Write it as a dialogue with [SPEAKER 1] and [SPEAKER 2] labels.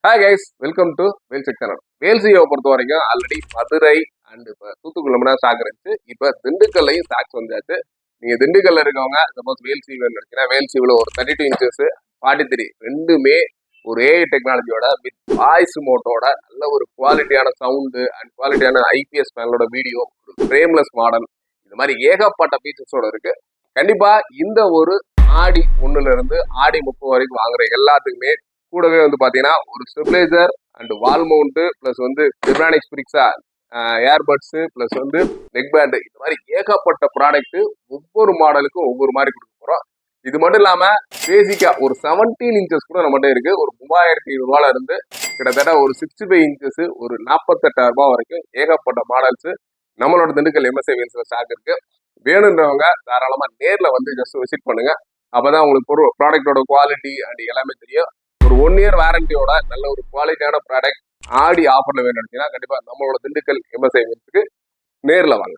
[SPEAKER 1] Hi guys, welcome to வேல் செக் channel. வேல்சியை பொறுத்த வரைக்கும் ஆல்ரெடி மதுரை அண்ட் இப்போ தூத்துக்குள்ள ஸ்டாக் இருந்துச்சு. இப்போ திண்டுக்கல்லையும் ஸ்டாக்ஸ் வந்தாச்சு. நீங்க திண்டுக்கல்ல இருக்கவங்க சப்போஸ் வேல்சி வேணும்னா வேல்சிவில் ஒரு 32 இன்ச்சஸ் 43 ரெண்டுமே ஒரு ஏஐ டெக்னாலஜியோட வித் வாய்ஸ் மோட்டோட நல்ல ஒரு குவாலிட்டியான சவுண்டு அண்ட் குவாலிட்டியான ஐபிஎஸ் பேனலோட வீடியோ, ஒரு ஃப்ரேம்லெஸ் மாடல், இந்த மாதிரி ஏகப்பட்ட ஃபீச்சர்ஸோட இருக்கு. கண்டிப்பா இந்த ஒரு ஆடி 1ல இருந்து ஆடி 30 வரைக்கும் வாங்குற எல்லாத்துக்குமே கூடவே பாத்தீங்கன்னா ஒரு stabilizer and wall mount plus Zebronics பிரிக்ஸா ஏர்பட்ஸ் பிளஸ் நெக் பேண்டு, இந்த மாதிரி ஏகப்பட்ட ப்ராடக்ட் ஒவ்வொரு மாடலுக்கும் ஒவ்வொரு மாதிரி கொடுக்க போறோம். இது மட்டும் இல்லாம பேசிக்கா ஒரு 17 இன்ச்சஸ் கூட நம்மகிட்ட இருக்கு. ஒரு 3500 இருந்து கிட்டத்தட்ட ஒரு 65 இன்ச்சஸ் ஒரு 48,000 வரைக்கும் ஏகப்பட்ட மாடல்ஸ் நம்மளோட திண்டுக்கல் எம்எஸ்ஐ வேல்ஸ்ல ஸ்டாக் இருக்கு. வேணுன்றவங்க தாராளமா நேர்ல ஜஸ்ட் விசிட் பண்ணுங்க. அப்பதான் உங்களுக்கு ப்ராடக்டோட குவாலிட்டி அண்ட் எல்லாமே தெரியும். ஒரு 1 இயர் வாரண்டியோட நல்ல ஒரு குவாலிட்டியான ப்ராடக்ட் ஆடி ஆஃபர்ல வேணும் நினைச்சீங்கன்னா கண்டிப்பா நம்மளோட திண்டுக்கல் எம்எஸ்ஐ வேல்ஸுக்கு நேர்ல வாங்க.